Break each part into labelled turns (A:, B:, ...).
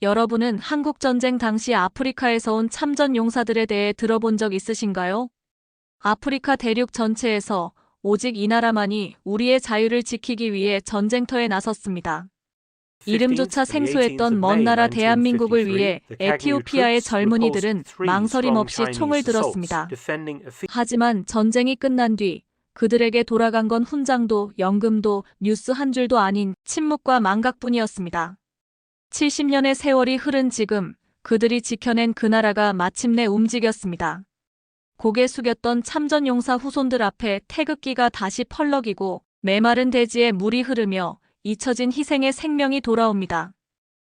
A: 여러분은 한국전쟁 당시 아프리카에서 온 참전 용사들에 대해 들어본 적 있으신가요? 아프리카 대륙 전체에서 오직 이 나라만이 우리의 자유를 지키기 위해 전쟁터에 나섰습니다. 이름조차
B: 15th to the 18th
A: 생소했던
B: of
A: 먼
B: May
A: 나라 대한민국을
B: 1953,
A: 위해
B: the KAGNU
A: 에티오피아의
B: troops repulsed
A: 젊은이들은
B: three
A: 망설임
B: strong
A: 없이 총을
B: Chinese assaults,
A: 들었습니다.
B: defending a
A: 하지만 전쟁이 끝난 뒤 그들에게 돌아간 건 훈장도 연금도 뉴스 한 줄도 아닌 침묵과 망각뿐이었습니다. 70년의 세월이 흐른 지금 그들이 지켜낸 그 나라가 마침내 움직였습니다. 고개 숙였던 참전용사 후손들 앞에 태극기가 다시 펄럭이고 메마른 대지에 물이 흐르며 잊혀진 희생의 생명이 돌아옵니다.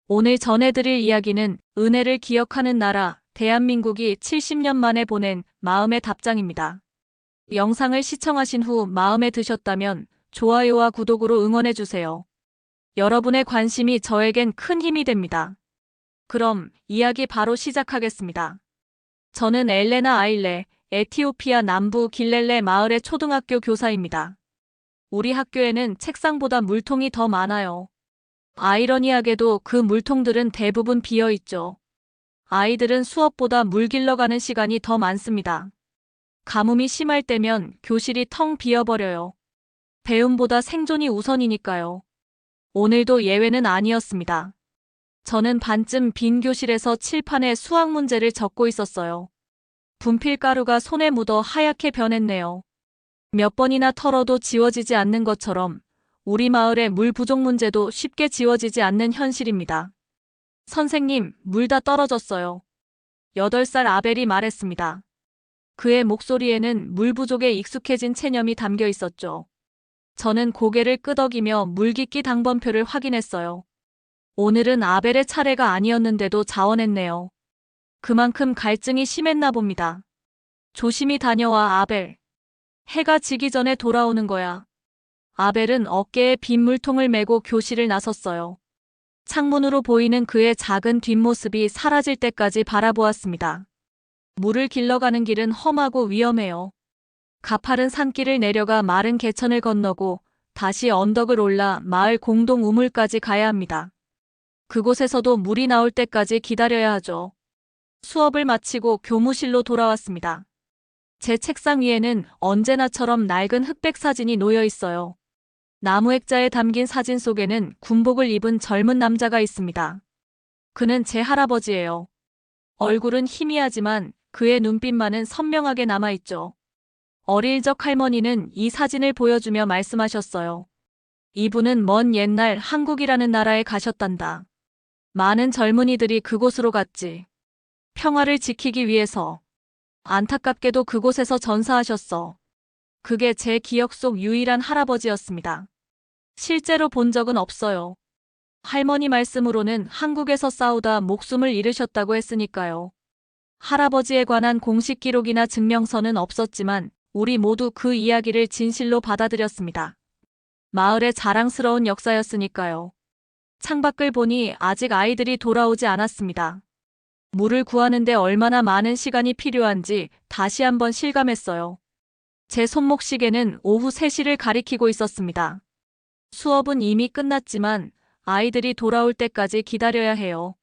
A: 오늘 전해드릴 이야기는 은혜를 기억하는 나라 대한민국이 70년 만에 보낸 마음의 답장입니다. 영상을 시청하신 후 마음에 드셨다면 좋아요와 구독으로 응원해주세요. 여러분의 관심이 저에겐 큰 힘이 됩니다. 그럼 이야기 바로 시작하겠습니다. 저는 엘레나 아일레, 에티오피아 남부 길렐레 마을의 초등학교 교사입니다. 우리 학교에는 책상보다 물통이 더 많아요. 아이러니하게도 그 물통들은 대부분 비어 있죠. 아이들은 수업보다 물 길러가는 시간이 더 많습니다. 가뭄이 심할 때면 교실이 텅 비어버려요. 배움보다 생존이 우선이니까요. 오늘도 예외는 아니었습니다. 저는 반쯤 빈 교실에서 칠판에 수학 문제를 적고 있었어요. 분필가루가 손에 묻어 하얗게 변했네요. 몇 번이나 털어도 지워지지 않는 것처럼 우리 마을의 물 부족 문제도 쉽게 지워지지 않는 현실입니다. 선생님, 물 다 떨어졌어요. 8살 아벨이 말했습니다. 그의 목소리에는 물 부족에 익숙해진 체념이 담겨 있었죠. 저는 고개를 끄덕이며 물깃기 당번표를 확인했어요. 오늘은 아벨의 차례가 아니었는데도 자원했네요. 그만큼 갈증이 심했나 봅니다. 조심히 다녀와, 아벨. 해가 지기 전에 돌아오는 거야. 아벨은 어깨에 빈 물통을 메고 교실을 나섰어요. 창문으로 보이는 그의 작은 뒷모습이 사라질 때까지 바라보았습니다. 물을 길러가는 길은 험하고 위험해요. 가파른 산길을 내려가 마른 개천을 건너고 다시 언덕을 올라 마을 공동 우물까지 가야 합니다. 그곳에서도 물이 나올 때까지 기다려야 하죠. 수업을 마치고 교무실로 돌아왔습니다. 제 책상 위에는 언제나처럼 낡은 흑백 사진이 놓여 있어요. 나무 액자에 담긴 사진 속에는 군복을 입은 젊은 남자가 있습니다. 그는 제 할아버지예요. 얼굴은 희미하지만 그의 눈빛만은 선명하게 남아있죠. 어릴 적 할머니는 이 사진을 보여주며 말씀하셨어요. 이분은 먼 옛날 한국이라는 나라에 가셨단다. 많은 젊은이들이 그곳으로 갔지. 평화를 지키기 위해서. 안타깝게도 그곳에서 전사하셨어. 그게 제 기억 속 유일한 할아버지였습니다. 실제로 본 적은 없어요. 할머니 말씀으로는 한국에서 싸우다 목숨을 잃으셨다고 했으니까요. 할아버지에 관한 공식 기록이나 증명서는 없었지만 우리 모두 그 이야기를 진실로 받아들였습니다. 마을의 자랑스러운 역사였으니까요. 창밖을 보니 아직 아이들이 돌아오지 않았습니다. 물을 구하는데 얼마나 많은 시간이 필요한지 다시 한번 실감했어요. 제 손목 시계는 오후 3시를 가리키고 있었습니다. 수업은 이미 끝났지만 아이들이 돌아올 때까지 기다려야 해요.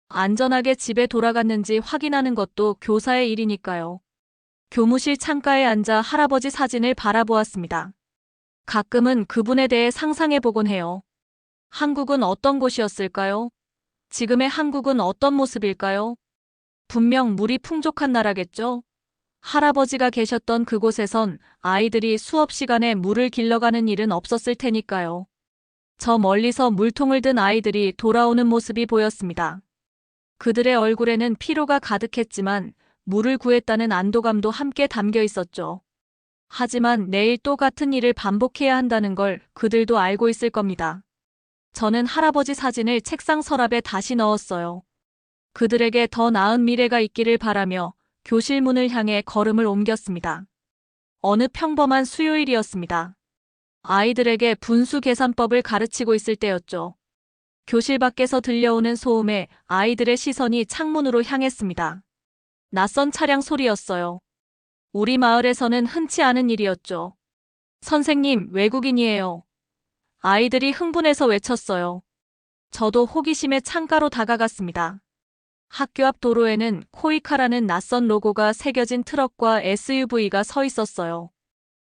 A: 안전하게 집에 돌아갔는지 확인하는 것도 교사의 일이니까요. 교무실 창가에 앉아 할아버지 사진을 바라보았습니다. 가끔은 그분에 대해 상상해보곤 해요. 한국은 어떤 곳이었을까요? 지금의 한국은 어떤 모습일까요? 분명 물이 풍족한 나라겠죠? 할아버지가 계셨던 그곳에선 아이들이 수업 시간에 물을 길러가는 일은 없었을 테니까요. 저 멀리서 물통을 든 아이들이 돌아오는 모습이 보였습니다. 그들의 얼굴에는 피로가 가득했지만 물을 구했다는 안도감도 함께 담겨 있었죠. 하지만 내일 또 같은 일을 반복해야 한다는 걸 그들도 알고 있을 겁니다. 저는 할아버지 사진을 책상 서랍에 다시 넣었어요. 그들에게 더 나은 미래가 있기를 바라며 교실 문을 향해 걸음을 옮겼습니다. 어느 평범한 수요일이었습니다. 아이들에게 분수 계산법을 가르치고 있을 때였죠. 교실 밖에서 들려오는 소음에 아이들의 시선이 창문으로 향했습니다. 낯선 차량 소리였어요. 우리 마을에서는 흔치 않은 일이었죠. 선생님, 외국인이에요. 아이들이 흥분해서 외쳤어요. 저도 호기심에 창가로 다가갔습니다. 학교 앞 도로에는 코이카라는 낯선 로고가 새겨진 트럭과 SUV가 서 있었어요.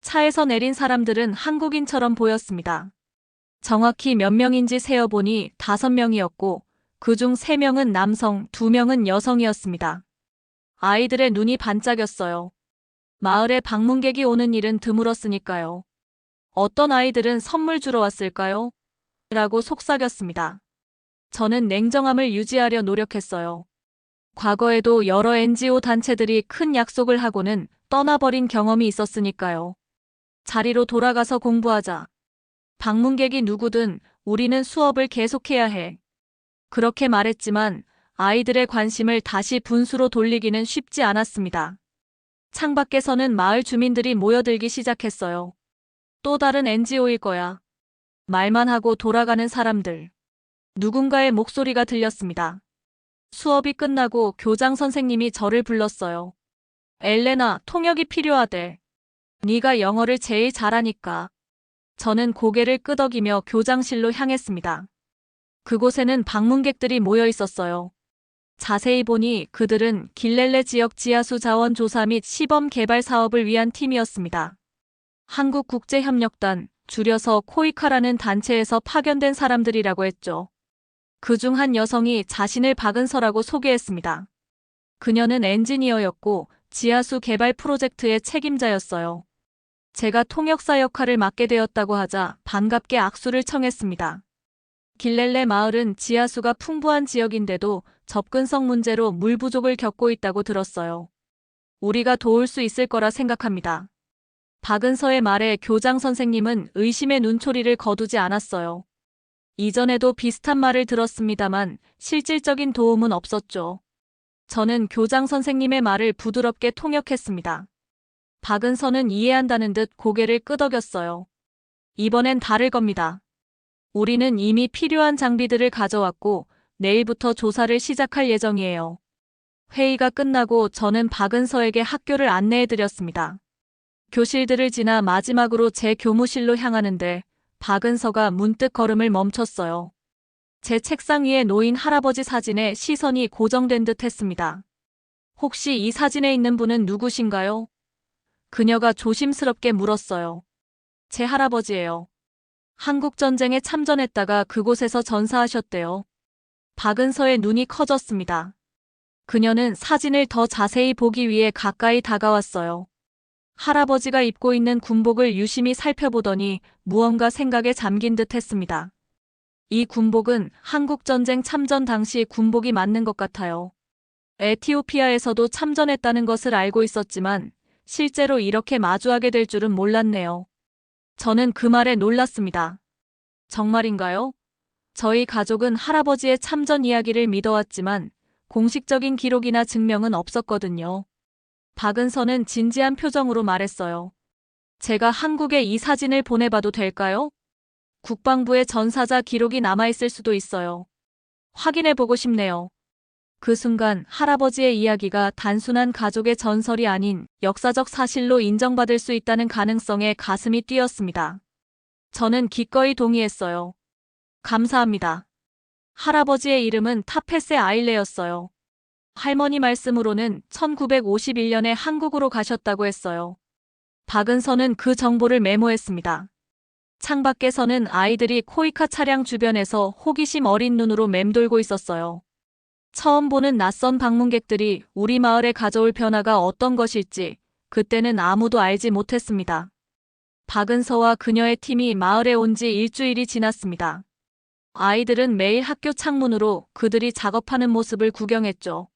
A: 차에서 내린 사람들은 한국인처럼 보였습니다. 정확히 몇 명인지 세어보니 5명이었고 그중 3명은 남성, 2명은 여성이었습니다. 아이들의 눈이 반짝였어요. 마을에 방문객이 오는 일은 드물었으니까요. 어떤 아이들은 선물 주러 왔을까요? 라고 속삭였습니다. 저는 냉정함을 유지하려 노력했어요. 과거에도 여러 NGO 단체들이 큰 약속을 하고는 떠나버린 경험이 있었으니까요. 자리로 돌아가서 공부하자. 방문객이 누구든 우리는 수업을 계속해야 해. 그렇게 말했지만 아이들의 관심을 다시 분수로 돌리기는 쉽지 않았습니다. 창밖에서는 마을 주민들이 모여들기 시작했어요. 또 다른 NGO일 거야. 말만 하고 돌아가는 사람들. 누군가의 목소리가 들렸습니다. 수업이 끝나고 교장 선생님이 저를 불렀어요. 엘레나, 통역이 필요하대. 네가 영어를 제일 잘하니까. 저는 고개를 끄덕이며 교장실로 향했습니다. 그곳에는 방문객들이 모여 있었어요. 자세히 보니 그들은 길렐레 지역 지하수 자원 조사 및 시범 개발 사업을 위한 팀이었습니다. 한국국제협력단, 줄여서 코이카라는 단체에서 파견된 사람들이라고 했죠. 그중 한 여성이 자신을 박은서라고 소개했습니다. 그녀는 엔지니어였고 지하수 개발 프로젝트의 책임자였어요. 제가 통역사 역할을 맡게 되었다고 하자 반갑게 악수를 청했습니다. 길렐레 마을은 지하수가 풍부한 지역인데도 접근성 문제로 물 부족을 겪고 있다고 들었어요. 우리가 도울 수 있을 거라 생각합니다. 박은서의 말에 교장 선생님은 의심의 눈초리를 거두지 않았어요. 이전에도 비슷한 말을 들었습니다만 실질적인 도움은 없었죠. 저는 교장 선생님의 말을 부드럽게 통역했습니다. 박은서는 이해한다는 듯 고개를 끄덕였어요. 이번엔 다를 겁니다. 우리는 이미 필요한 장비들을 가져왔고 내일부터 조사를 시작할 예정이에요. 회의가 끝나고 저는 박은서에게 학교를 안내해드렸습니다. 교실들을 지나 마지막으로 제 교무실로 향하는데 박은서가 문득 걸음을 멈췄어요. 제 책상 위에 놓인 할아버지 사진에 시선이 고정된 듯 했습니다. 혹시 이 사진에 있는 분은 누구신가요? 그녀가 조심스럽게 물었어요. 제 할아버지예요. 한국전쟁에 참전했다가 그곳에서 전사하셨대요. 박은서의 눈이 커졌습니다. 그녀는 사진을 더 자세히 보기 위해 가까이 다가왔어요. 할아버지가 입고 있는 군복을 유심히 살펴보더니 무언가 생각에 잠긴 듯 했습니다. 이 군복은 한국전쟁 참전 당시 군복이 맞는 것 같아요. 에티오피아에서도 참전했다는 것을 알고 있었지만 실제로 이렇게 마주하게 될 줄은 몰랐네요. 저는 그 말에 놀랐습니다. 정말인가요? 저희 가족은 할아버지의 참전 이야기를 믿어왔지만 공식적인 기록이나 증명은 없었거든요. 박은서는 진지한 표정으로 말했어요. 제가 한국에 이 사진을 보내봐도 될까요? 국방부에 전사자 기록이 남아있을 수도 있어요. 확인해보고 싶네요. 그 순간 할아버지의 이야기가 단순한 가족의 전설이 아닌 역사적 사실로 인정받을 수 있다는 가능성에 가슴이 뛰었습니다. 저는 기꺼이 동의했어요. 감사합니다. 할아버지의 이름은 타페세 아일레였어요. 할머니 말씀으로는 1951년에 한국으로 가셨다고 했어요. 박은서는 그 정보를 메모했습니다. 창밖에서는 아이들이 코이카 차량 주변에서 호기심 어린 눈으로 맴돌고 있었어요. 처음 보는 낯선 방문객들이 우리 마을에 가져올 변화가 어떤 것일지 그때는 아무도 알지 못했습니다. 박은서와 그녀의 팀이 마을에 온 지 일주일이 지났습니다. 아이들은 매일 학교 창문으로 그들이 작업하는 모습을 구경했죠.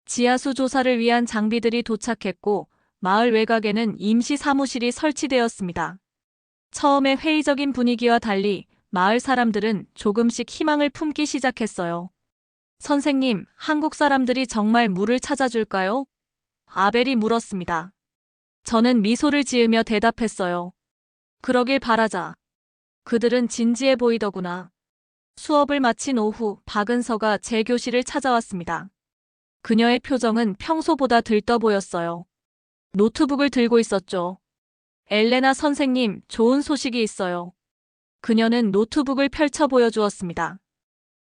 A: 지하수 조사를 위한 장비들이 도착했고 마을 외곽에는 임시 사무실이 설치되었습니다. 처음에 회의적인 분위기와 달리 마을 사람들은 조금씩 희망을 품기 시작했어요. 선생님, 한국 사람들이 정말 물을 찾아줄까요? 아벨이 물었습니다. 저는 미소를 지으며 대답했어요. 그러길 바라자. 그들은 진지해 보이더구나. 수업을 마친 오후 박은서가 제 교실을 찾아왔습니다. 그녀의 표정은 평소보다 들떠 보였어요. 노트북을 들고 있었죠. 엘레나 선생님, 좋은 소식이 있어요. 그녀는 노트북을 펼쳐 보여주었습니다.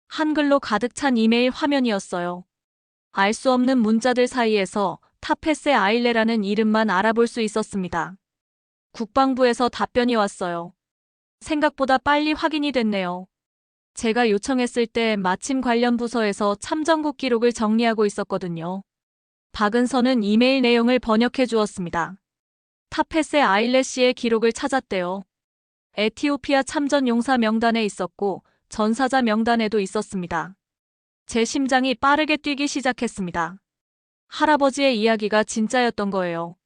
A: 한글로 가득 찬 이메일 화면이었어요. 알 수 없는 문자들 사이에서 타페세 아일레라는 이름만 알아볼 수 있었습니다. 국방부에서 답변이 왔어요. 생각보다 빨리 확인이 됐네요. 제가 요청했을 때 마침 관련 부서에서 참전국 기록을 정리하고 있었거든요. 박은서는 이메일 내용을 번역해 주었습니다. 타페세 아일레 씨의 기록을 찾았대요. 에티오피아 참전 용사 명단에 있었고 전사자 명단에도 있었습니다. 제 심장이 빠르게 뛰기 시작했습니다. 할아버지의 이야기가 진짜였던 거예요.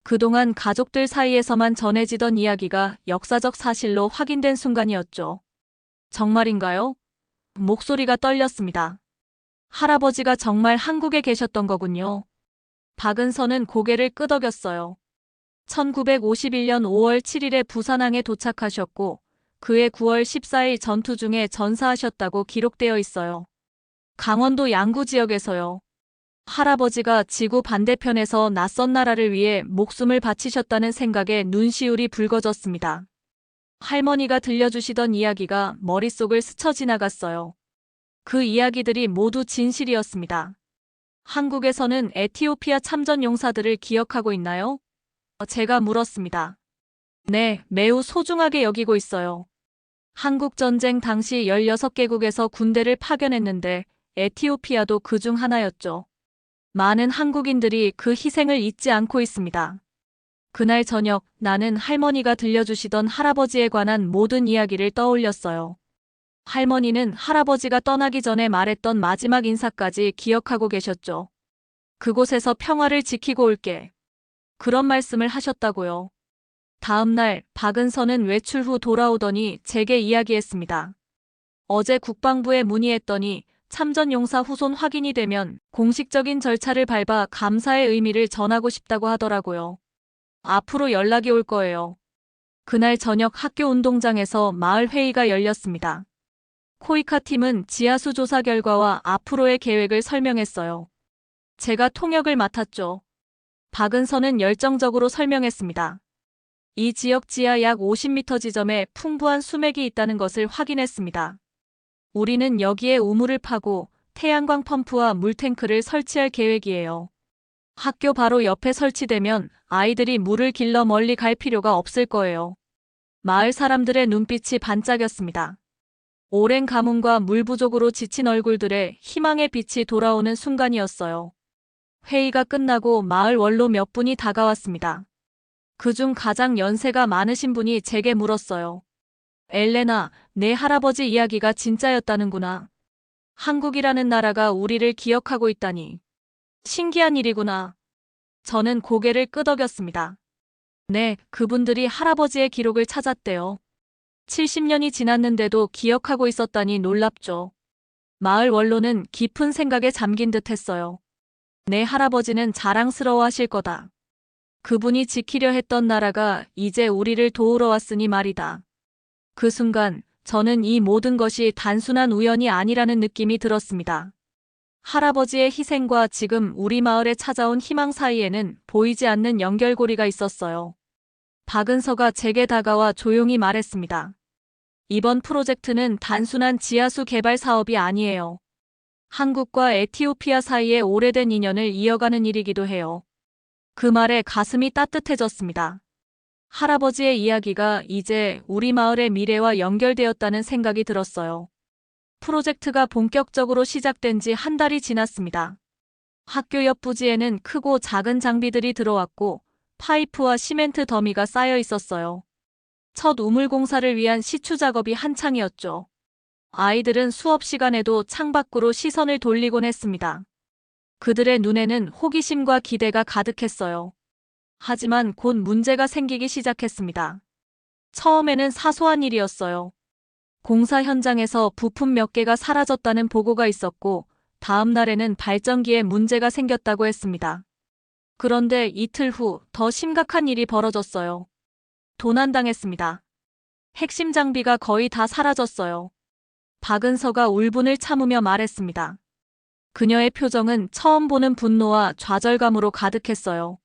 A: 그동안 가족들 사이에서만 전해지던 이야기가 역사적 사실로 확인된 순간이었죠. 정말인가요? 목소리가 떨렸습니다. 할아버지가 정말 한국에 계셨던 거군요. 박은서는 고개를 끄덕였어요. 1951년 5월 7일에 부산항에 도착하셨고 그해 9월 14일 전투 중에 전사하셨다고 기록되어 있어요. 강원도 양구 지역에서요. 할아버지가 지구 반대편에서 낯선 나라를 위해 목숨을 바치셨다는 생각에 눈시울이 붉어졌습니다. 할머니가 들려주시던 이야기가 머릿속을 스쳐 지나갔어요. 그 이야기들이 모두 진실이었습니다. 한국에서는 에티오피아 참전 용사들을 기억하고 있나요? 제가 물었습니다. 네, 매우 소중하게 여기고 있어요. 한국전쟁 당시 16개국에서 군대를 파견했는데 에티오피아도 그중 하나였죠. 많은 한국인들이 그 희생을 잊지 않고 있습니다. 그날 저녁 나는 할머니가 들려주시던 할아버지에 관한 모든 이야기를 떠올렸어요. 할머니는 할아버지가 떠나기 전에 말했던 마지막 인사까지 기억하고 계셨죠. 그곳에서 평화를 지키고 올게. 그런 말씀을 하셨다고요. 다음 날 박은서는 외출 후 돌아오더니 제게 이야기했습니다. 어제 국방부에 문의했더니 참전용사 후손 확인이 되면 공식적인 절차를 밟아 감사의 의미를 전하고 싶다고 하더라고요. 앞으로 연락이 올 거예요. 그날 저녁 학교 운동장에서 마을 회의가 열렸습니다. 코이카 팀은 지하수 조사 결과와 앞으로의 계획을 설명했어요. 제가 통역을 맡았죠. 박은서는 열정적으로 설명했습니다. 이 지역 지하 약 50m 지점에 풍부한 수맥이 있다는 것을 확인했습니다. 우리는 여기에 우물을 파고 태양광 펌프와 물탱크를 설치할 계획이에요. 학교 바로 옆에 설치되면 아이들이 물을 길러 멀리 갈 필요가 없을 거예요. 마을 사람들의 눈빛이 반짝였습니다. 오랜 가뭄과 물 부족으로 지친 얼굴들의 희망의 빛이 돌아오는 순간이었어요. 회의가 끝나고 마을 원로 몇 분이 다가왔습니다. 그중 가장 연세가 많으신 분이 제게 물었어요. 엘레나, 내 할아버지 이야기가 진짜였다는구나. 한국이라는 나라가 우리를 기억하고 있다니. 신기한 일이구나. 저는 고개를 끄덕였습니다. 네, 그분들이 할아버지의 기록을 찾았대요. 70년이 지났는데도 기억하고 있었다니 놀랍죠. 마을 원로는 깊은 생각에 잠긴 듯 했어요. 내 할아버지는 자랑스러워하실 거다. 그분이 지키려 했던 나라가 이제 우리를 도우러 왔으니 말이다. 그 순간 저는 이 모든 것이 단순한 우연이 아니라는 느낌이 들었습니다. 할아버지의 희생과 지금 우리 마을에 찾아온 희망 사이에는 보이지 않는 연결고리가 있었어요. 박은서가 제게 다가와 조용히 말했습니다. 이번 프로젝트는 단순한 지하수 개발 사업이 아니에요. 한국과 에티오피아 사이의 오래된 인연을 이어가는 일이기도 해요. 그 말에 가슴이 따뜻해졌습니다. 할아버지의 이야기가 이제 우리 마을의 미래와 연결되었다는 생각이 들었어요. 프로젝트가 본격적으로 시작된 지 한 달이 지났습니다. 학교 옆 부지에는 크고 작은 장비들이 들어왔고 파이프와 시멘트 더미가 쌓여 있었어요. 첫 우물 공사를 위한 시추 작업이 한창이었죠. 아이들은 수업 시간에도 창밖으로 시선을 돌리곤 했습니다. 그들의 눈에는 호기심과 기대가 가득했어요. 하지만 곧 문제가 생기기 시작했습니다. 처음에는 사소한 일이었어요. 공사 현장에서 부품 몇 개가 사라졌다는 보고가 있었고 다음 날에는 발전기에 문제가 생겼다고 했습니다. 그런데 이틀 후 더 심각한 일이 벌어졌어요. 도난당했습니다. 핵심 장비가 거의 다 사라졌어요. 박은서가 울분을 참으며 말했습니다. 그녀의 표정은 처음 보는 분노와 좌절감으로 가득했어요.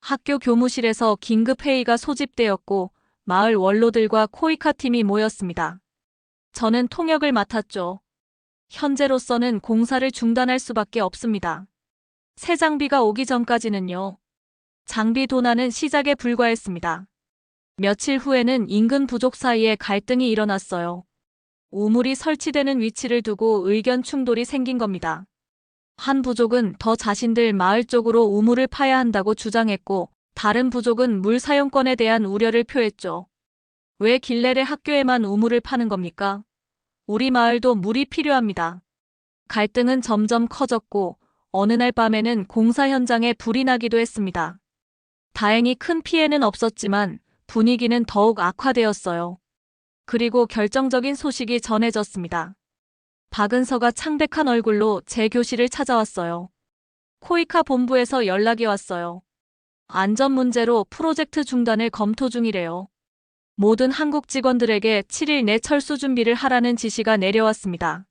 A: 학교 교무실에서 긴급 회의가 소집되었고 마을 원로들과 코이카 팀이 모였습니다. 저는 통역을 맡았죠. 현재로서는 공사를 중단할 수밖에 없습니다. 새 장비가 오기 전까지는요. 장비 도난은 시작에 불과했습니다. 며칠 후에는 인근 부족 사이에 갈등이 일어났어요. 우물이 설치되는 위치를 두고 의견 충돌이 생긴 겁니다. 한 부족은 더 자신들 마을 쪽으로 우물을 파야 한다고 주장했고, 다른 부족은 물 사용권에 대한 우려를 표했죠. 왜 길래의 학교에만 우물을 파는 겁니까? 우리 마을도 물이 필요합니다. 갈등은 점점 커졌고, 어느 날 밤에는 공사 현장에 불이 나기도 했습니다. 다행히 큰 피해는 없었지만 분위기는 더욱 악화되었어요. 그리고 결정적인 소식이 전해졌습니다. 박은서가 창백한 얼굴로 제 교실을 찾아왔어요. 코이카 본부에서 연락이 왔어요. 안전 문제로 프로젝트 중단을 검토 중이래요. 모든 한국 직원들에게 7일 내 철수 준비를 하라는 지시가 내려왔습니다.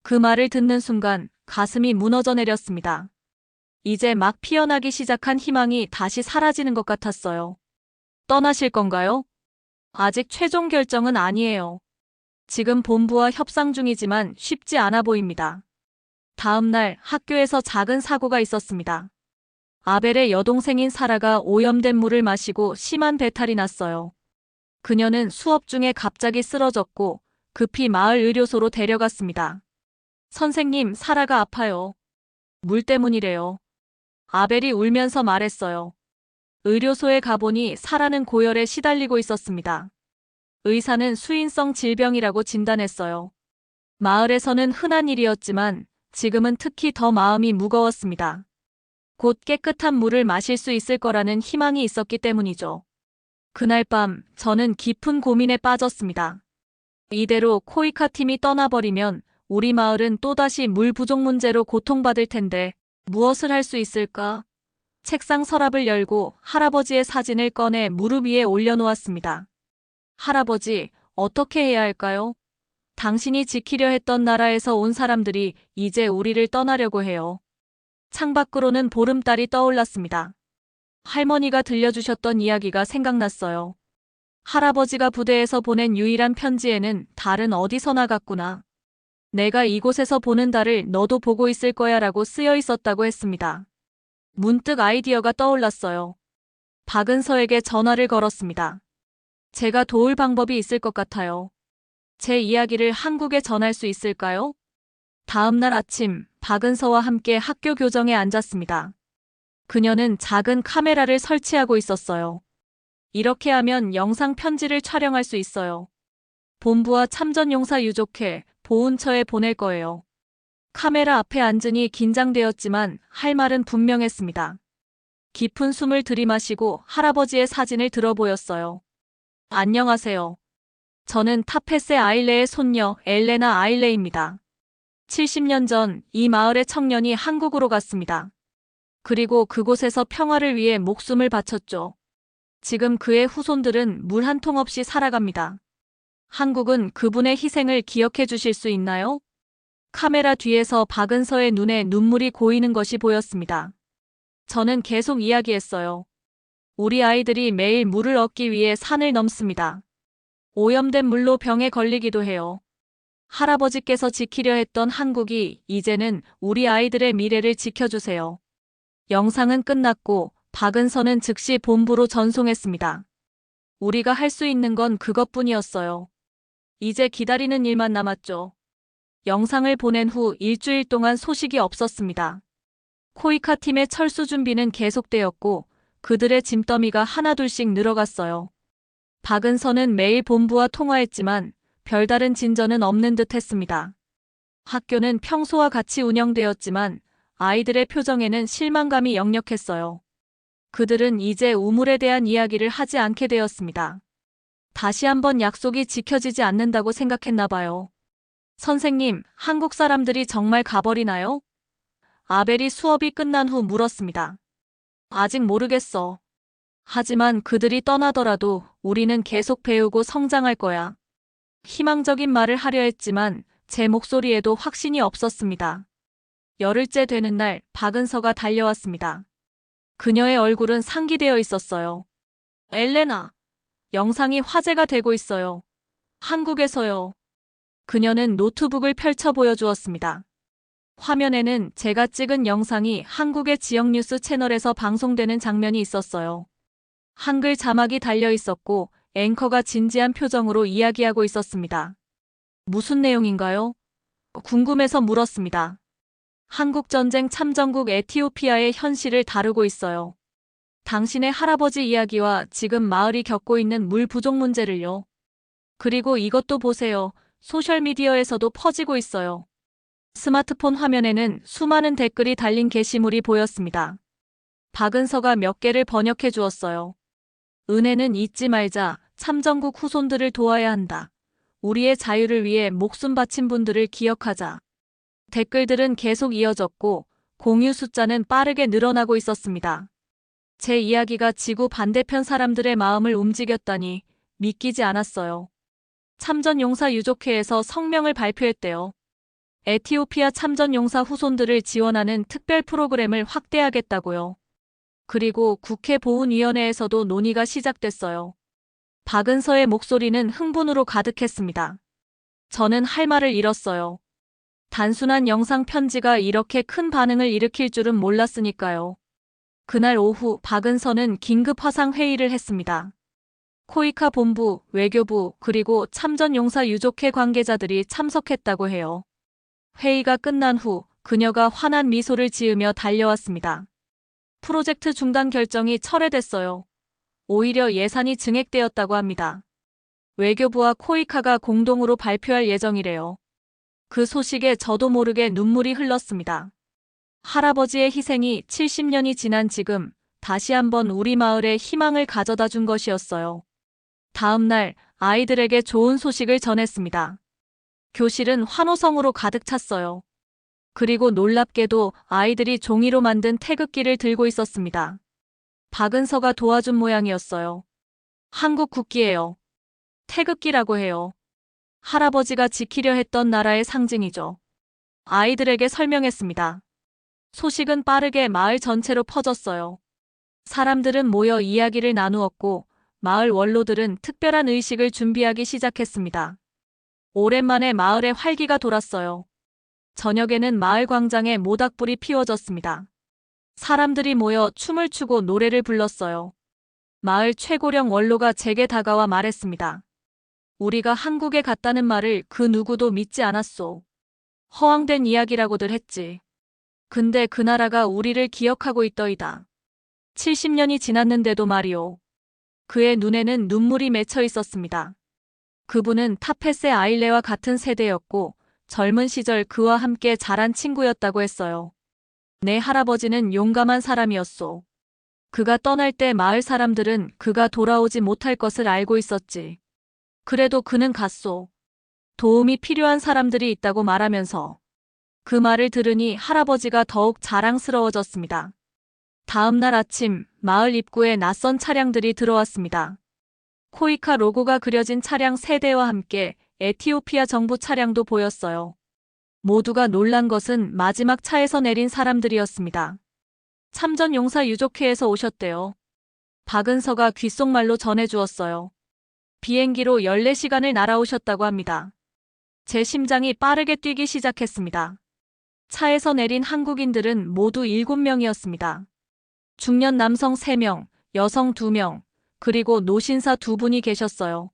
A: 그 말을 듣는 순간 가슴이 무너져 내렸습니다. 이제 막 피어나기 시작한 희망이 다시 사라지는 것 같았어요. 떠나실 건가요? 아직 최종 결정은 아니에요. 지금 본부와 협상 중이지만 쉽지 않아 보입니다. 다음 날 학교에서 작은 사고가 있었습니다. 아벨의 여동생인 사라가 오염된 물을 마시고 심한 배탈이 났어요. 그녀는 수업 중에 갑자기 쓰러졌고 급히 마을 의료소로 데려갔습니다. 선생님, 사라가 아파요. 물 때문이래요. 아벨이 울면서 말했어요. 의료소에 가보니 사라는 고열에 시달리고 있었습니다. 의사는 수인성 질병이라고 진단했어요. 마을에서는 흔한 일이었지만 지금은 특히 더 마음이 무거웠습니다. 곧 깨끗한 물을 마실 수 있을 거라는 희망이 있었기 때문이죠. 그날 밤 저는 깊은 고민에 빠졌습니다. 이대로 코이카 팀이 떠나버리면 우리 마을은 또다시 물 부족 문제로 고통받을 텐데 무엇을 할 수 있을까? 책상 서랍을 열고 할아버지의 사진을 꺼내 무릎 위에 올려놓았습니다. 할아버지, 어떻게 해야 할까요? 당신이 지키려 했던 나라에서 온 사람들이 이제 우리를 떠나려고 해요. 창밖으로는 보름달이 떠올랐습니다. 할머니가 들려주셨던 이야기가 생각났어요. 할아버지가 부대에서 보낸 유일한 편지에는 달은 어디서 나갔구나. 내가 이곳에서 보는 달을 너도 보고 있을 거야 라고 쓰여 있었다고 했습니다. 문득 아이디어가 떠올랐어요. 박은서에게 전화를 걸었습니다. 제가 도울 방법이 있을 것 같아요. 제 이야기를 한국에 전할 수 있을까요? 다음 날 아침, 박은서와 함께 학교 교정에 앉았습니다. 그녀는 작은 카메라를 설치하고 있었어요. 이렇게 하면 영상 편지를 촬영할 수 있어요. 본부와 참전용사 유족회, 보훈처에 보낼 거예요. 카메라 앞에 앉으니 긴장되었지만 할 말은 분명했습니다. 깊은 숨을 들이마시고 할아버지의 사진을 들어 보였어요. 안녕하세요. 저는 타페세 아일레의 손녀 엘레나 아일레입니다. 70년 전 이 마을의 청년이 한국으로 갔습니다. 그리고 그곳에서 평화를 위해 목숨을 바쳤죠. 지금 그의 후손들은 물 한 통 없이 살아갑니다. 한국은 그분의 희생을 기억해 주실 수 있나요? 카메라 뒤에서 박은서의 눈에 눈물이 고이는 것이 보였습니다. 저는 계속 이야기했어요. 우리 아이들이 매일 물을 얻기 위해 산을 넘습니다. 오염된 물로 병에 걸리기도 해요. 할아버지께서 지키려 했던 한국이 이제는 우리 아이들의 미래를 지켜주세요. 영상은 끝났고 박은서는 즉시 본부로 전송했습니다. 우리가 할 수 있는 건 그것뿐이었어요. 이제 기다리는 일만 남았죠. 영상을 보낸 후 일주일 동안 소식이 없었습니다. 코이카 팀의 철수 준비는 계속되었고 그들의 짐더미가 하나둘씩 늘어갔어요. 박은서는 매일 본부와 통화했지만 별다른 진전은 없는 듯 했습니다. 학교는 평소와 같이 운영되었지만 아이들의 표정에는 실망감이 역력했어요. 그들은 이제 우물에 대한 이야기를 하지 않게 되었습니다. 다시 한번 약속이 지켜지지 않는다고 생각했나 봐요. 선생님, 한국 사람들이 정말 가버리나요? 아벨이 수업이 끝난 후 물었습니다. 아직 모르겠어. 하지만 그들이 떠나더라도 우리는 계속 배우고 성장할 거야. 희망적인 말을 하려 했지만 제 목소리에도 확신이 없었습니다. 열흘째 되는 날 박은서가 달려왔습니다. 그녀의 얼굴은 상기되어 있었어요. 엘레나, 영상이 화제가 되고 있어요. 한국에서요. 그녀는 노트북을 펼쳐 보여주었습니다. 화면에는 제가 찍은 영상이 한국의 지역 뉴스 채널에서 방송되는 장면이 있었어요. 한글 자막이 달려 있었고 앵커가 진지한 표정으로 이야기하고 있었습니다. 무슨 내용인가요? 궁금해서 물었습니다. 한국전쟁 참전국 에티오피아의 현실을 다루고 있어요. 당신의 할아버지 이야기와 지금 마을이 겪고 있는 물 부족 문제를요. 그리고 이것도 보세요. 소셜미디어에서도 퍼지고 있어요. 스마트폰 화면에는 수많은 댓글이 달린 게시물이 보였습니다. 박은서가 몇 개를 번역해 주었어요. 은혜는 잊지 말자. 참전국 후손들을 도와야 한다. 우리의 자유를 위해 목숨 바친 분들을 기억하자. 댓글들은 계속 이어졌고 공유 숫자는 빠르게 늘어나고 있었습니다. 제 이야기가 지구 반대편 사람들의 마음을 움직였다니 믿기지 않았어요. 참전용사 유족회에서 성명을 발표했대요. 에티오피아 참전용사 후손들을 지원하는 특별 프로그램을 확대하겠다고요. 그리고 국회 보훈위원회에서도 논의가 시작됐어요. 박은서의 목소리는 흥분으로 가득했습니다. 저는 할 말을 잃었어요. 단순한 영상 편지가 이렇게 큰 반응을 일으킬 줄은 몰랐으니까요. 그날 오후 박은서는 긴급 화상 회의를 했습니다. 코이카 본부, 외교부, 그리고 참전용사 유족회 관계자들이 참석했다고 해요. 회의가 끝난 후 그녀가 환한 미소를 지으며 달려왔습니다. 프로젝트 중단 결정이 철회됐어요. 오히려 예산이 증액되었다고 합니다. 외교부와 코이카가 공동으로 발표할 예정이래요. 그 소식에 저도 모르게 눈물이 흘렀습니다. 할아버지의 희생이 70년이 지난 지금 다시 한번 우리 마을에 희망을 가져다 준 것이었어요. 다음 날 아이들에게 좋은 소식을 전했습니다. 교실은 환호성으로 가득 찼어요. 그리고 놀랍게도 아이들이 종이로 만든 태극기를 들고 있었습니다. 박은서가 도와준 모양이었어요. 한국 국기예요. 태극기라고 해요. 할아버지가 지키려 했던 나라의 상징이죠. 아이들에게 설명했습니다. 소식은 빠르게 마을 전체로 퍼졌어요. 사람들은 모여 이야기를 나누었고 마을 원로들은 특별한 의식을 준비하기 시작했습니다. 오랜만에 마을에 활기가 돌았어요. 저녁에는 마을 광장에 모닥불이 피워졌습니다. 사람들이 모여 춤을 추고 노래를 불렀어요. 마을 최고령 원로가 제게 다가와 말했습니다. 우리가 한국에 갔다는 말을 그 누구도 믿지 않았소. 허황된 이야기라고들 했지. 근데 그 나라가 우리를 기억하고 있더이다. 70년이 지났는데도 말이오. 그의 눈에는 눈물이 맺혀 있었습니다. 그분은 타페세 아일레와 같은 세대였고 젊은 시절 그와 함께 자란 친구였다고 했어요. 내 할아버지는 용감한 사람이었소. 그가 떠날 때 마을 사람들은 그가 돌아오지 못할 것을 알고 있었지. 그래도 그는 갔소. 도움이 필요한 사람들이 있다고 말하면서. 그 말을 들으니 할아버지가 더욱 자랑스러워졌습니다. 다음 날 아침 마을 입구에 낯선 차량들이 들어왔습니다. 코이카 로고가 그려진 차량 3대와 함께 에티오피아 정부 차량도 보였어요. 모두가 놀란 것은 마지막 차에서 내린 사람들이었습니다. 참전용사 유족회에서 오셨대요. 박은서가 귓속말로 전해주었어요. 비행기로 14시간을 날아오셨다고 합니다. 제 심장이 빠르게 뛰기 시작했습니다. 차에서 내린 한국인들은 모두 7명이었습니다. 중년 남성 3명, 여성 2명, 그리고 노신사 2분이 계셨어요.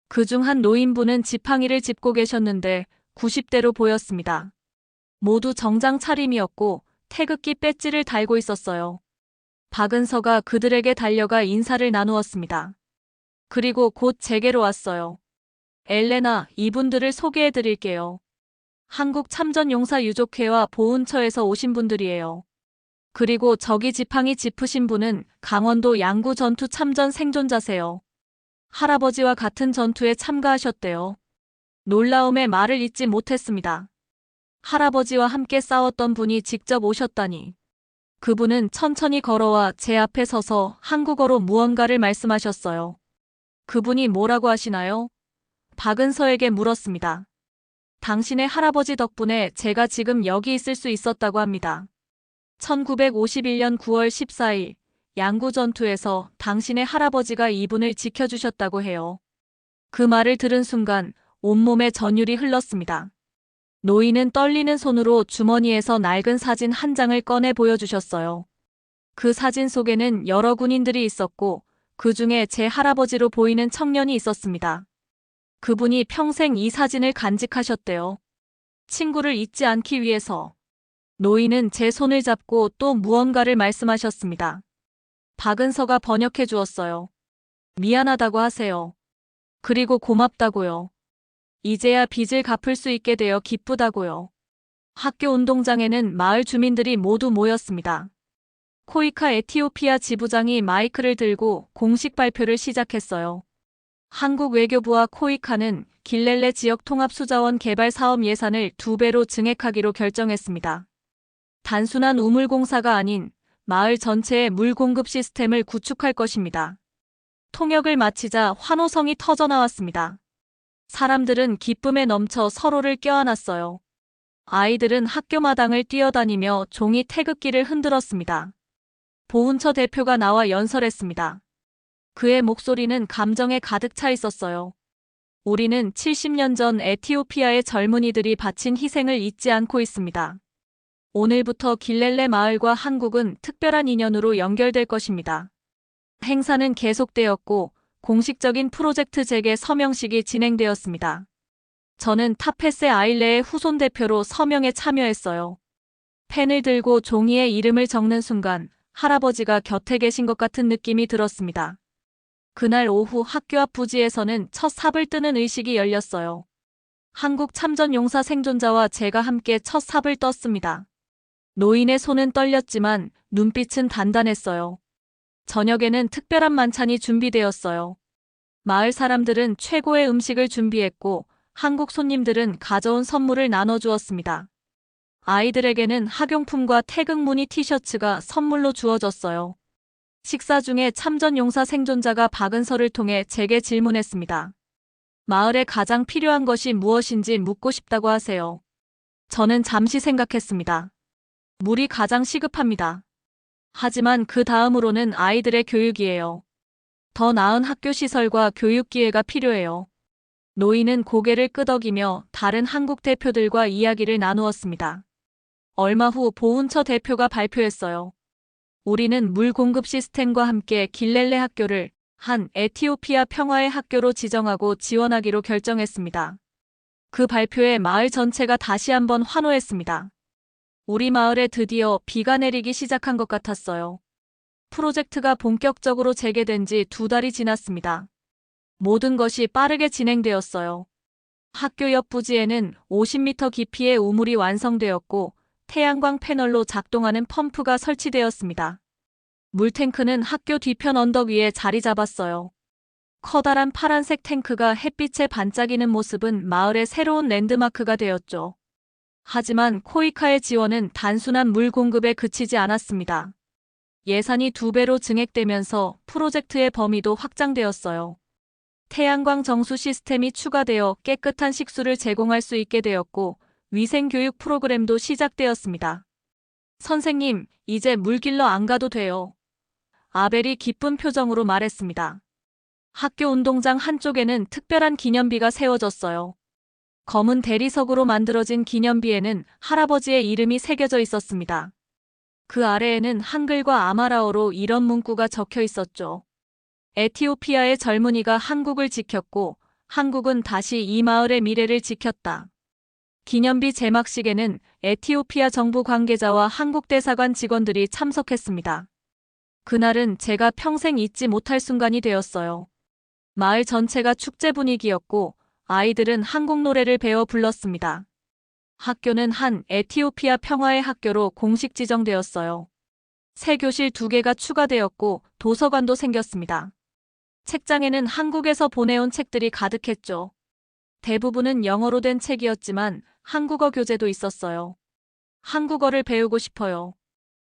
A: 그중 한 노인분은 지팡이를 짚고 계셨는데 90대로 보였습니다. 모두 정장 차림이었고 태극기 배지를 달고 있었어요. 박은서가 그들에게 달려가 인사를 나누었습니다. 그리고 곧 제게로 왔어요. 엘레나, 이분들을 소개해 드릴게요. 한국 참전용사 유족회와 보훈처에서 오신 분들이에요. 그리고 저기 지팡이 짚으신 분은 강원도 양구 전투 참전 생존자세요. 할아버지와 같은 전투에 참가하셨대요. 놀라움에 말을 잇지 못했습니다. 할아버지와 함께 싸웠던 분이 직접 오셨다니. 그분은 천천히 걸어와 제 앞에 서서 한국어로 무언가를 말씀하셨어요. 그분이 뭐라고 하시나요? 박은서에게 물었습니다. 당신의 할아버지 덕분에 제가 지금 여기 있을 수 있었다고 합니다. 1951년 9월 14일 양구 전투에서 당신의 할아버지가 이분을 지켜주셨다고 해요. 그 말을 들은 순간 온몸에 전율이 흘렀습니다. 노인은 떨리는 손으로 주머니에서 낡은 사진 한 장을 꺼내 보여주셨어요. 그 사진 속에는 여러 군인들이 있었고 그 중에 제 할아버지로 보이는 청년이 있었습니다. 그분이 평생 이 사진을 간직하셨대요. 친구를 잊지 않기 위해서. 노인은 제 손을 잡고 또 무언가를 말씀하셨습니다. 박은서가 번역해 주었어요. 미안하다고 하세요. 그리고 고맙다고요. 이제야 빚을 갚을 수 있게 되어 기쁘다고요. 학교 운동장에는 마을 주민들이 모두 모였습니다. 코이카 에티오피아 지부장이 마이크를 들고 공식 발표를 시작했어요. 한국 외교부와 코이카는 길렐레 지역 통합수자원 개발 사업 예산을 2배로 증액하기로 결정했습니다. 단순한 우물공사가 아닌 마을 전체의 물 공급 시스템을 구축할 것입니다. 통역을 마치자 환호성이 터져나왔습니다. 사람들은 기쁨에 넘쳐 서로를 껴안았어요. 아이들은 학교 마당을 뛰어다니며 종이 태극기를 흔들었습니다. 보훈처 대표가 나와 연설했습니다. 그의 목소리는 감정에 가득 차 있었어요. 우리는 70년 전 에티오피아의 젊은이들이 바친 희생을 잊지 않고 있습니다. 오늘부터 길렐레 마을과 한국은 특별한 인연으로 연결될 것입니다. 행사는 계속되었고 공식적인 프로젝트 재개 서명식이 진행되었습니다. 저는 타페세 아일레의 후손 대표로 서명에 참여했어요. 펜을 들고 종이에 이름을 적는 순간 할아버지가 곁에 계신 것 같은 느낌이 들었습니다. 그날 오후 학교 앞 부지에서는 첫 삽을 뜨는 의식이 열렸어요. 한국 참전용사 생존자와 제가 함께 첫 삽을 떴습니다. 노인의 손은 떨렸지만 눈빛은 단단했어요. 저녁에는 특별한 만찬이 준비되었어요. 마을 사람들은 최고의 음식을 준비했고 한국 손님들은 가져온 선물을 나눠주었습니다. 아이들에게는 학용품과 태극무늬 티셔츠가 선물로 주어졌어요. 식사 중에 참전용사 생존자가 박은서를 통해 제게 질문했습니다. 마을에 가장 필요한 것이 무엇인지 묻고 싶다고 하세요. 저는 잠시 생각했습니다. 물이 가장 시급합니다. 하지만 그 다음으로는 아이들의 교육이에요. 더 나은 학교 시설과 교육 기회가 필요해요. 노인은 고개를 끄덕이며 다른 한국 대표들과 이야기를 나누었습니다. 얼마 후 보훈처 대표가 발표했어요. 우리는 물 공급 시스템과 함께 길렐레 학교를 한 에티오피아 평화의 학교로 지정하고 지원하기로 결정했습니다. 그 발표에 마을 전체가 다시 한번 환호했습니다. 우리 마을에 드디어 비가 내리기 시작한 것 같았어요. 프로젝트가 본격적으로 재개된 지 2달이 지났습니다. 모든 것이 빠르게 진행되었어요. 학교 옆 부지에는 50m 깊이의 우물이 완성되었고 태양광 패널로 작동하는 펌프가 설치되었습니다. 물탱크는 학교 뒤편 언덕 위에 자리 잡았어요. 커다란 파란색 탱크가 햇빛에 반짝이는 모습은 마을의 새로운 랜드마크가 되었죠. 하지만 코이카의 지원은 단순한 물 공급에 그치지 않았습니다. 예산이 2배로 증액되면서 프로젝트의 범위도 확장되었어요. 태양광 정수 시스템이 추가되어 깨끗한 식수를 제공할 수 있게 되었고 위생교육 프로그램도 시작되었습니다. 선생님, 이제 물 길러 안 가도 돼요. 아벨이 기쁜 표정으로 말했습니다. 학교 운동장 한쪽에는 특별한 기념비가 세워졌어요. 검은 대리석으로 만들어진 기념비에는 할아버지의 이름이 새겨져 있었습니다. 그 아래에는 한글과 아마라어로 이런 문구가 적혀 있었죠. 에티오피아의 젊은이가 한국을 지켰고 한국은 다시 이 마을의 미래를 지켰다. 기념비 제막식에는 에티오피아 정부 관계자와 한국 대사관 직원들이 참석했습니다. 그날은 제가 평생 잊지 못할 순간이 되었어요. 마을 전체가 축제 분위기였고 아이들은 한국 노래를 배워 불렀습니다. 학교는 한 에티오피아 평화의 학교로 공식 지정되었어요. 새 교실 2개가 추가되었고 도서관도 생겼습니다. 책장에는 한국에서 보내온 책들이 가득했죠. 대부분은 영어로 된 책이었지만 한국어 교재도 있었어요. 한국어를 배우고 싶어요.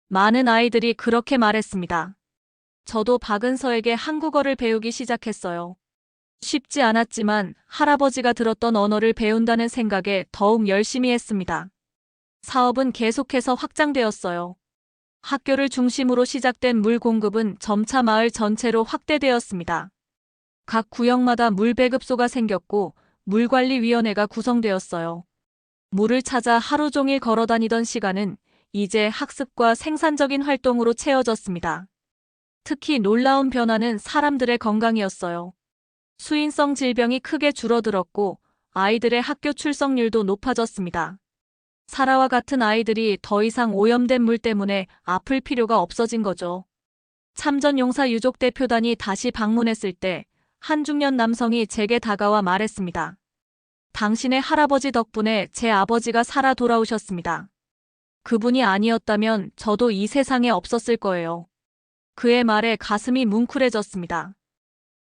A: 많은 아이들이 그렇게 말했습니다. 저도 박은서에게 한국어를 배우기 시작했어요. 쉽지 않았지만 할아버지가 들었던 언어를 배운다는 생각에 더욱 열심히 했습니다. 사업은 계속해서 확장되었어요. 학교를 중심으로 시작된 물 공급은 점차 마을 전체로 확대되었습니다. 각 구역마다 물 배급소가 생겼고 물관리위원회가 구성되었어요. 물을 찾아 하루 종일 걸어다니던 시간은 이제 학습과 생산적인 활동으로 채워졌습니다. 특히 놀라운 변화는 사람들의 건강이었어요. 수인성 질병이 크게 줄어들었고 아이들의 학교 출석률도 높아졌습니다. 사라와 같은 아이들이 더 이상 오염된 물 때문에 아플 필요가 없어진 거죠. 참전용사 유족 대표단이 다시 방문했을 때 한 중년 남성이 제게 다가와 말했습니다. 당신의 할아버지 덕분에 제 아버지가 살아 돌아오셨습니다. 그분이 아니었다면 저도 이 세상에 없었을 거예요. 그의 말에 가슴이 뭉클해졌습니다.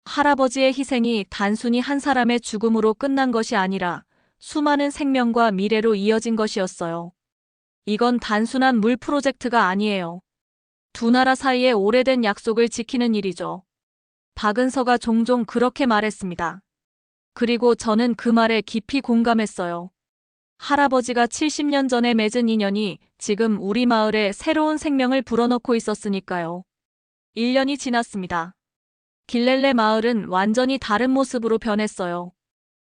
A: 할아버지의 희생이 단순히 한 사람의 죽음으로 끝난 것이 아니라 수많은 생명과 미래로 이어진 것이었어요. 이건 단순한 물 프로젝트가 아니에요. 두 나라 사이의 오래된 약속을 지키는 일이죠. 박은서가 종종 그렇게 말했습니다. 그리고 저는 그 말에 깊이 공감했어요. 할아버지가 70년 전에 맺은 인연이 지금 우리 마을에 새로운 생명을 불어넣고 있었으니까요. 1년이 지났습니다. 길렐레 마을은 완전히 다른 모습으로 변했어요.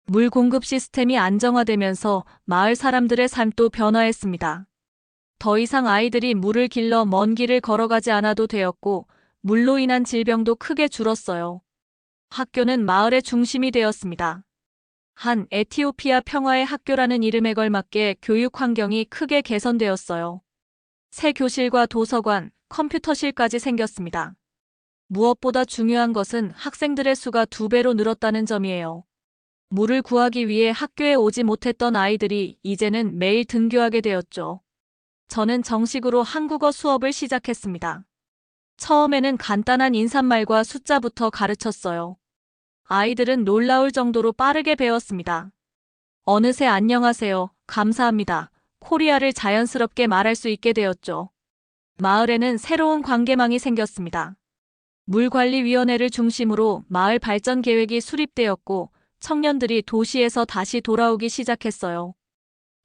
A: 물 공급 시스템이 안정화되면서 마을 사람들의 삶도 변화했습니다. 더 이상 아이들이 물을 길러 먼 길을 걸어가지 않아도 되었고, 물로 인한 질병도 크게 줄었어요. 학교는 마을의 중심이 되었습니다. 한 에티오피아 평화의 학교라는 이름에 걸맞게 교육 환경이 크게 개선되었어요. 새 교실과 도서관, 컴퓨터실까지 생겼습니다. 무엇보다 중요한 것은 학생들의 수가 2배로 늘었다는 점이에요. 물을 구하기 위해 학교에 오지 못했던 아이들이 이제는 매일 등교하게 되었죠. 저는 정식으로 한국어 수업을 시작했습니다. 처음에는 간단한 인사말과 숫자부터 가르쳤어요. 아이들은 놀라울 정도로 빠르게 배웠습니다. 어느새 안녕하세요, 감사합니다, 코리아를 자연스럽게 말할 수 있게 되었죠. 마을에는 새로운 관계망이 생겼습니다. 물관리위원회를 중심으로 마을 발전 계획이 수립되었고 청년들이 도시에서 다시 돌아오기 시작했어요.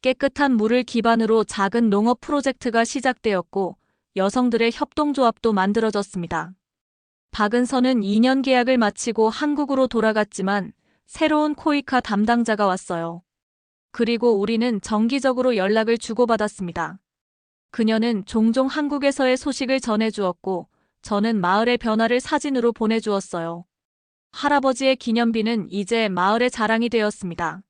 A: 깨끗한 물을 기반으로 작은 농업 프로젝트가 시작되었고 여성들의 협동조합도 만들어졌습니다. 박은서는 2년 계약을 마치고 한국으로 돌아갔지만 새로운 코이카 담당자가 왔어요. 그리고 우리는 정기적으로 연락을 주고받았습니다. 그녀는 종종 한국에서의 소식을 전해주었고 저는 마을의 변화를 사진으로 보내주었어요. 할아버지의 기념비는 이제 마을의 자랑이 되었습니다.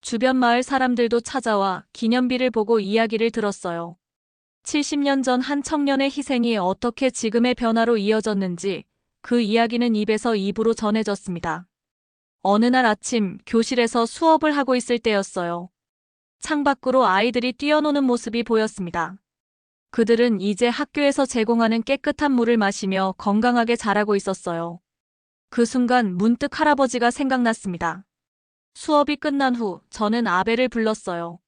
A: 주변 마을 사람들도 찾아와 기념비를 보고 이야기를 들었어요. 70년 전 한 청년의 희생이 어떻게 지금의 변화로 이어졌는지 그 이야기는 입에서 입으로 전해졌습니다. 어느 날 아침 교실에서 수업을 하고 있을 때였어요. 창밖으로 아이들이 뛰어노는 모습이 보였습니다. 그들은 이제 학교에서 제공하는 깨끗한 물을 마시며 건강하게 자라고 있었어요. 그 순간 문득 할아버지가 생각났습니다. 수업이 끝난 후 저는 아벨을 불렀어요.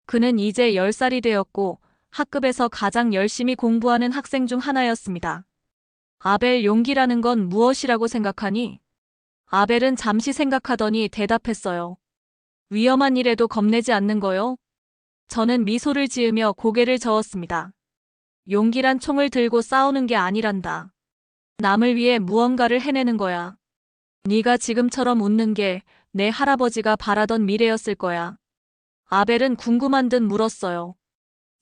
A: 그는 이제 10살이 되었고 학급에서 가장 열심히 공부하는 학생 중 하나였습니다. 아벨, 용기라는 건 무엇이라고 생각하니? 아벨은 잠시 생각하더니 대답했어요. 위험한 일에도 겁내지 않는 거요? 저는 미소를 지으며 고개를 저었습니다. 용기란 총을 들고 싸우는 게 아니란다. 남을 위해 무언가를 해내는 거야. 네가 지금처럼 웃는 게 내 할아버지가 바라던 미래였을 거야. 아벨은 궁금한 듯 물었어요.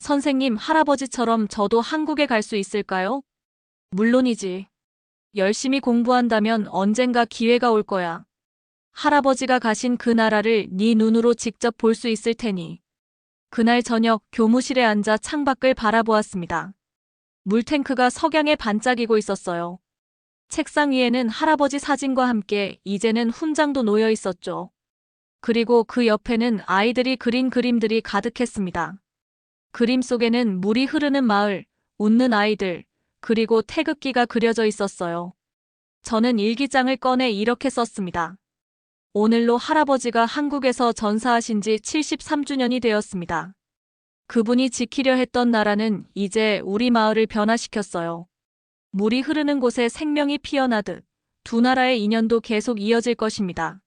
A: 선생님, 할아버지처럼 저도 한국에 갈 수 있을까요? 물론이지. 열심히 공부한다면 언젠가 기회가 올 거야. 할아버지가 가신 그 나라를 네 눈으로 직접 볼 수 있을 테니. 그날 저녁 교무실에 앉아 창밖을 바라보았습니다. 물탱크가 석양에 반짝이고 있었어요. 책상 위에는 할아버지 사진과 함께 이제는 훈장도 놓여 있었죠. 그리고 그 옆에는 아이들이 그린 그림들이 가득했습니다. 그림 속에는 물이 흐르는 마을, 웃는 아이들, 그리고 태극기가 그려져 있었어요. 저는 일기장을 꺼내 이렇게 썼습니다. 오늘로 할아버지가 한국에서 전사하신 지 73주년이 되었습니다. 그분이 지키려 했던 나라는 이제 우리 마을을 변화시켰어요. 물이 흐르는 곳에 생명이 피어나듯 두 나라의 인연도 계속 이어질 것입니다.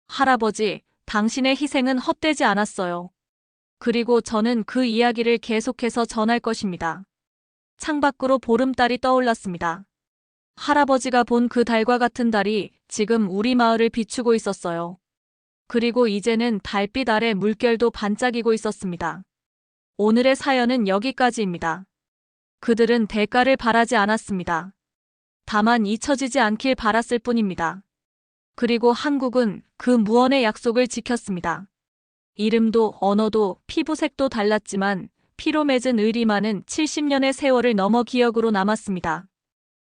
A: 할아버지, 당신의 희생은 헛되지 않았어요. 그리고 저는 그 이야기를 계속해서 전할 것입니다. 창밖으로 보름달이 떠올랐습니다. 할아버지가 본 그 달과 같은 달이 지금 우리 마을을 비추고 있었어요. 그리고 이제는 달빛 아래 물결도 반짝이고 있었습니다. 오늘의 사연은 여기까지입니다. 그들은 대가를 바라지 않았습니다. 다만 잊혀지지 않길 바랐을 뿐입니다. 그리고 한국은 그 무언의 약속을 지켰습니다. 이름도 언어도 피부색도 달랐지만 피로 맺은 의리만은 70년의 세월을 넘어 기억으로 남았습니다.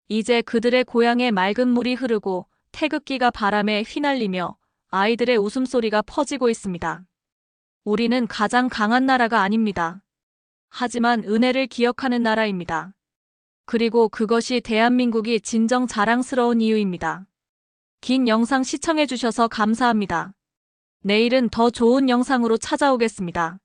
A: 이제 그들의 고향에 맑은 물이 흐르고 태극기가 바람에 휘날리며 아이들의 웃음소리가 퍼지고 있습니다. 우리는 가장 강한 나라가 아닙니다. 하지만 은혜를 기억하는 나라입니다. 그리고 그것이 대한민국이 진정 자랑스러운 이유입니다. 긴 영상 시청해주셔서 감사합니다. 내일은 더 좋은 영상으로 찾아오겠습니다.